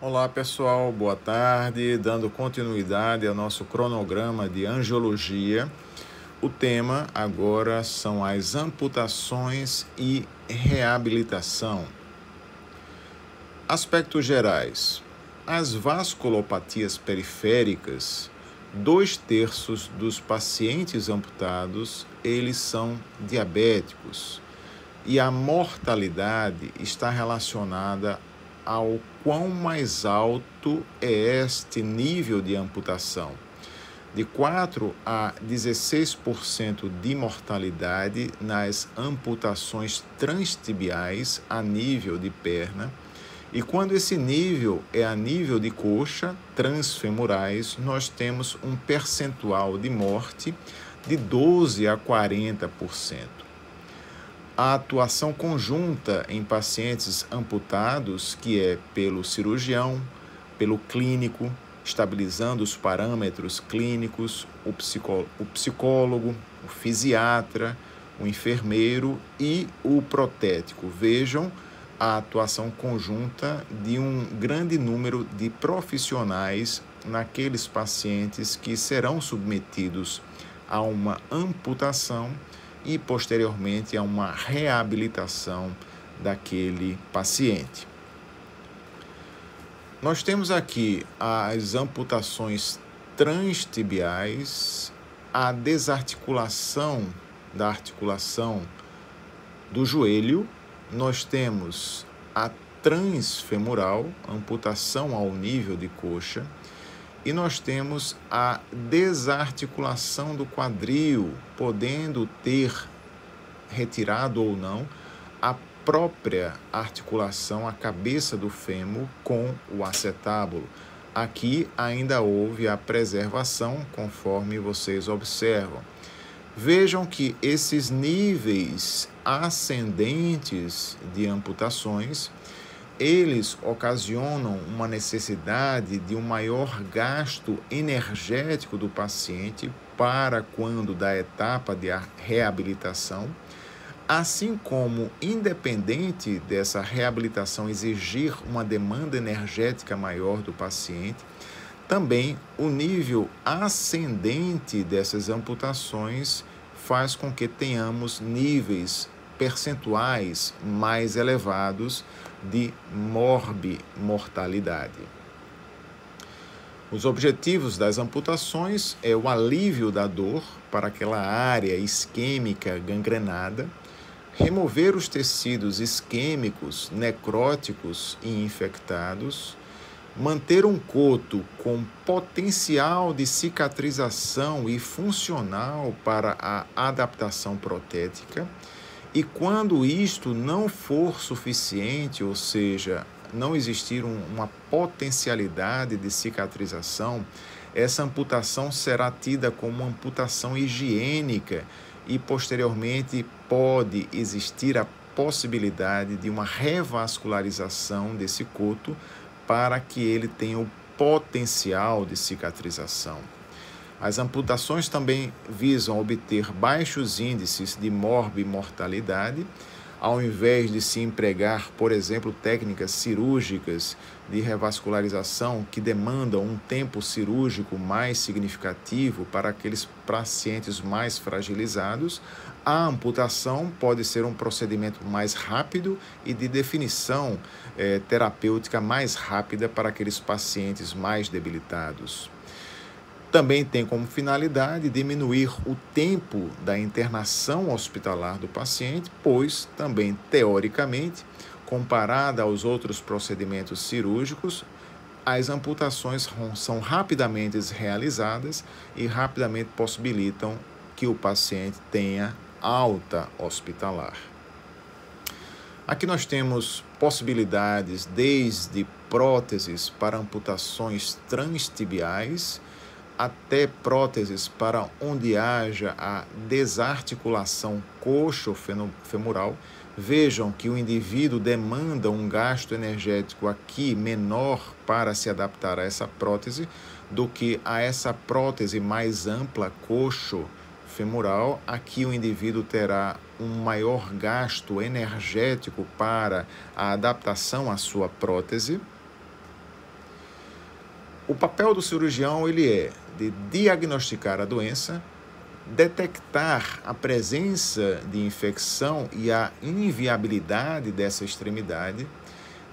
Olá pessoal, boa tarde. Dando continuidade ao nosso cronograma de angiologia, o tema agora são as amputações e reabilitação. Aspectos gerais: as vasculopatias periféricas, 2/3 dos pacientes amputados, eles são diabéticos e a mortalidade está relacionada ao quão mais alto é este nível de amputação. De 4 a 16% de mortalidade nas amputações transtibiais a nível de perna. E quando esse nível é a nível de coxa, transfemorais, nós temos um percentual de morte de 12 a 40%. A atuação conjunta em pacientes amputados, que é pelo cirurgião, pelo clínico, estabilizando os parâmetros clínicos, o psicólogo, o fisiatra, o enfermeiro e o protético. Vejam a atuação conjunta de um grande número de profissionais naqueles pacientes que serão submetidos a uma amputação e posteriormente a uma reabilitação daquele paciente. Nós temos aqui as amputações transtibiais, a desarticulação da articulação do joelho, nós temos a transfemoral, amputação ao nível de coxa, e nós temos a desarticulação do quadril, podendo ter retirado ou não a própria articulação, a cabeça do fêmur com o acetábulo. Aqui ainda houve a preservação, conforme vocês observam. Vejam que esses níveis ascendentes de amputações, eles ocasionam uma necessidade de um maior gasto energético do paciente para quando da etapa de reabilitação, assim como, independente dessa reabilitação exigir uma demanda energética maior do paciente, também o nível ascendente dessas amputações faz com que tenhamos níveis percentuais mais elevados de morbimortalidade. Os objetivos das amputações é o alívio da dor para aquela área isquêmica gangrenada, remover os tecidos isquêmicos, necróticos e infectados, manter um coto com potencial de cicatrização e funcional para a adaptação protética. E quando isto não for suficiente, ou seja, não existir uma potencialidade de cicatrização, essa amputação será tida como uma amputação higiênica e, posteriormente, pode existir a possibilidade de uma revascularização desse coto para que ele tenha o potencial de cicatrização. As amputações também visam obter baixos índices de morbimortalidade, ao invés de se empregar, por exemplo, técnicas cirúrgicas de revascularização que demandam um tempo cirúrgico mais significativo para aqueles pacientes mais fragilizados. A amputação pode ser um procedimento mais rápido e de definição terapêutica mais rápida para aqueles pacientes mais debilitados. Também tem como finalidade diminuir o tempo da internação hospitalar do paciente, pois também, teoricamente, comparada aos outros procedimentos cirúrgicos, as amputações são rapidamente realizadas e rapidamente possibilitam que o paciente tenha alta hospitalar. Aqui nós temos possibilidades desde próteses para amputações transtibiais, até próteses para onde haja a desarticulação coxo-femoral. Vejam que o indivíduo demanda um gasto energético aqui menor para se adaptar a essa prótese do que a essa prótese mais ampla coxo-femoral. Aqui o indivíduo terá um maior gasto energético para a adaptação à sua prótese. O papel do cirurgião ele é de diagnosticar a doença, detectar a presença de infecção e a inviabilidade dessa extremidade,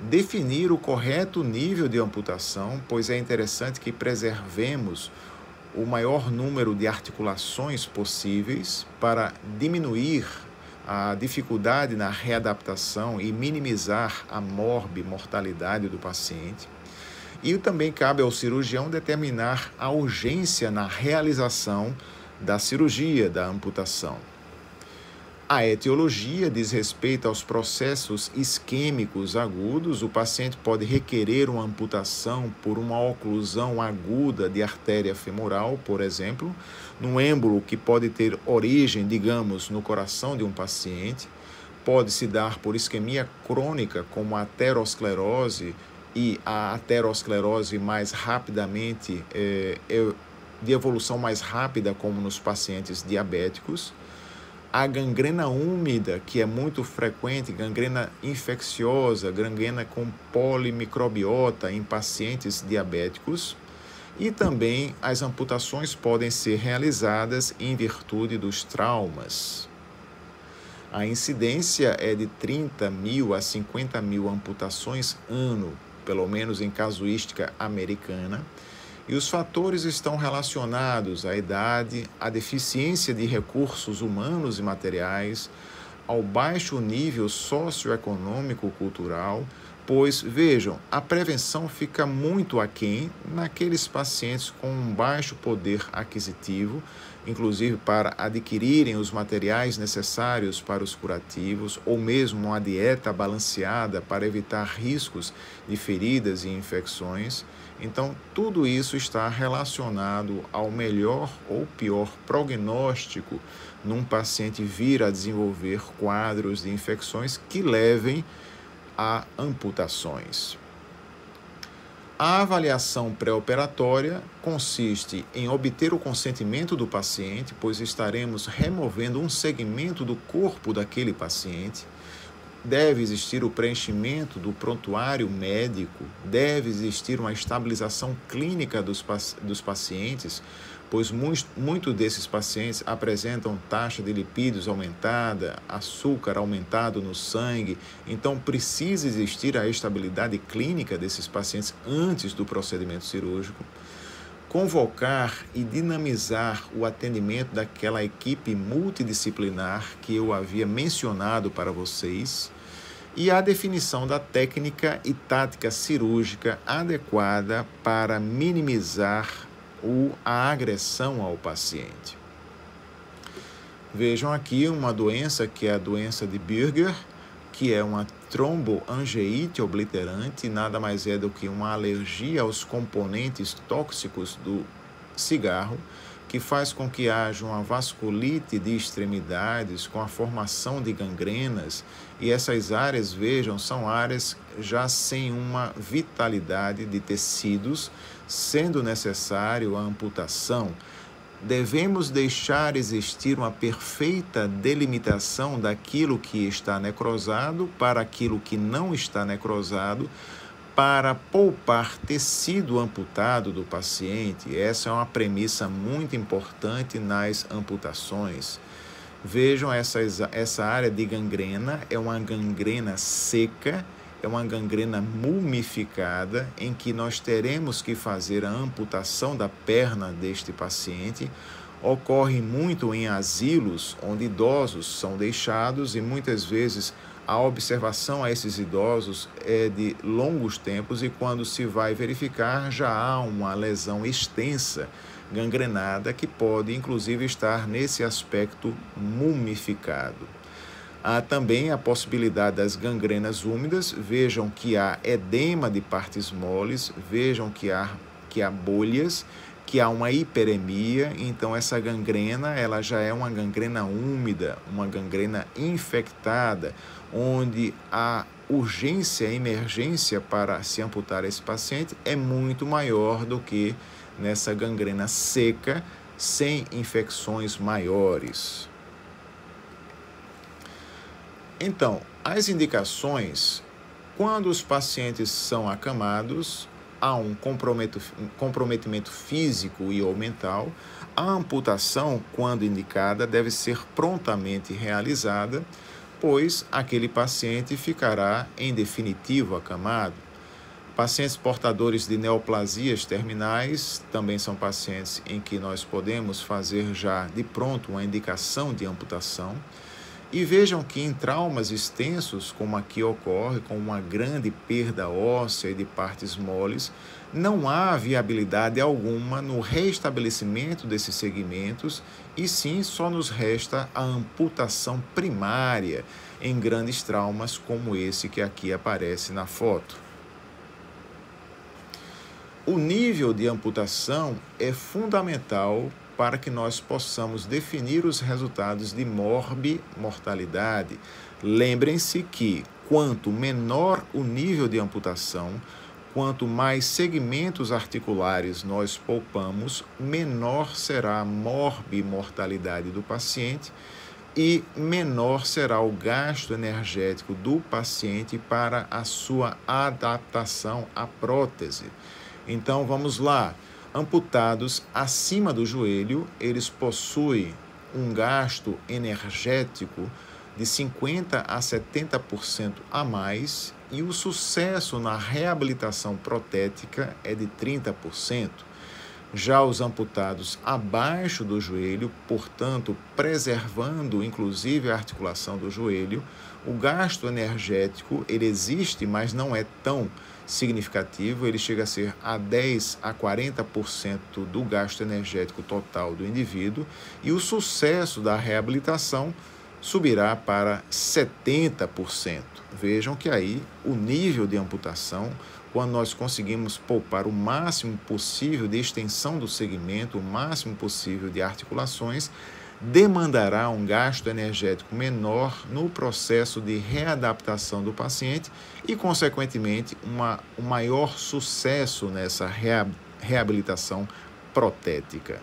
definir o correto nível de amputação, pois é interessante que preservemos o maior número de articulações possíveis para diminuir a dificuldade na readaptação e minimizar a mortalidade do paciente. E também cabe ao cirurgião determinar a urgência na realização da cirurgia, da amputação. A etiologia diz respeito aos processos isquêmicos agudos. O paciente pode requerer uma amputação por uma oclusão aguda de artéria femoral, por exemplo, num êmbolo que pode ter origem, digamos, no coração de um paciente. Pode se dar por isquemia crônica, como a aterosclerose, e a aterosclerose mais rapidamente, de evolução mais rápida, como nos pacientes diabéticos. A gangrena úmida, que é muito frequente, gangrena infecciosa, gangrena com polimicrobiota em pacientes diabéticos. E também as amputações podem ser realizadas em virtude dos traumas. A incidência é de 30.000 a 50.000 amputações ano, pelo menos em casuística americana. E os fatores estão relacionados à idade, à deficiência de recursos humanos e materiais, ao baixo nível socioeconômico-cultural, pois, vejam, a prevenção fica muito aquém naqueles pacientes com um baixo poder aquisitivo, inclusive para adquirirem os materiais necessários para os curativos, ou mesmo uma dieta balanceada para evitar riscos de feridas e infecções. Então, tudo isso está relacionado ao melhor ou pior prognóstico num paciente vir a desenvolver quadros de infecções que levem a amputações. A avaliação pré-operatória consiste em obter o consentimento do paciente, pois estaremos removendo um segmento do corpo daquele paciente. Deve existir o preenchimento do prontuário médico, deve existir uma estabilização clínica dos pacientes, pois muitos desses pacientes apresentam taxa de lipídios aumentada, açúcar aumentado no sangue, então precisa existir a estabilidade clínica desses pacientes antes do procedimento cirúrgico. Convocar e dinamizar o atendimento daquela equipe multidisciplinar que eu havia mencionado para vocês, e a definição da técnica e tática cirúrgica adequada para minimizar a agressão ao paciente. Vejam aqui uma doença que é a doença de Buerger, que é uma tromboangeite obliterante, nada mais é do que uma alergia aos componentes tóxicos do cigarro, que faz com que haja uma vasculite de extremidades com a formação de gangrenas, e essas áreas, vejam, são áreas já sem uma vitalidade de tecidos, sendo necessário a amputação. Devemos deixar existir uma perfeita delimitação daquilo que está necrosado para aquilo que não está necrosado, para poupar tecido amputado do paciente. Essa é uma premissa muito importante nas amputações. Vejam, essa área de gangrena é uma gangrena seca, é uma gangrena mumificada, em que nós teremos que fazer a amputação da perna deste paciente. Ocorre muito em asilos, onde idosos são deixados, e muitas vezes a observação a esses idosos é de longos tempos, e quando se vai verificar já há uma lesão extensa, gangrenada, que pode inclusive estar nesse aspecto mumificado. Há também a possibilidade das gangrenas úmidas. Vejam que há edema de partes moles, vejam que há bolhas, que há uma hiperemia. Então essa gangrena ela já é uma gangrena úmida, uma gangrena infectada, onde a urgência, a emergência para se amputar esse paciente é muito maior do que nessa gangrena seca, sem infecções maiores. Então, as indicações: quando os pacientes são acamados, há um comprometimento físico e ou mental, a amputação, quando indicada, deve ser prontamente realizada, pois aquele paciente ficará, em definitivo, acamado. Pacientes portadores de neoplasias terminais também são pacientes em que nós podemos fazer já de pronto uma indicação de amputação. E vejam que em traumas extensos, como aqui ocorre, com uma grande perda óssea e de partes moles, não há viabilidade alguma no restabelecimento desses segmentos e sim só nos resta a amputação primária em grandes traumas como esse que aqui aparece na foto. O nível de amputação é fundamental para que nós possamos definir os resultados de mortalidade. Lembrem-se que quanto menor o nível de amputação, quanto mais segmentos articulares nós poupamos, menor será a mortalidade do paciente e menor será o gasto energético do paciente para a sua adaptação à prótese. Então, vamos lá. Amputados acima do joelho, eles possuem um gasto energético de 50% a 70% a mais e o sucesso na reabilitação protética é de 30%. Já os amputados abaixo do joelho, portanto, preservando inclusive a articulação do joelho, o gasto energético ele existe, mas não é tão significativo, ele chega a ser a 10% a 40% do gasto energético total do indivíduo e o sucesso da reabilitação subirá para 70%. Vejam que aí o nível de amputação, quando nós conseguimos poupar o máximo possível de extensão do segmento, o máximo possível de articulações, demandará um gasto energético menor no processo de readaptação do paciente e, consequentemente, um maior sucesso nessa reabilitação protética.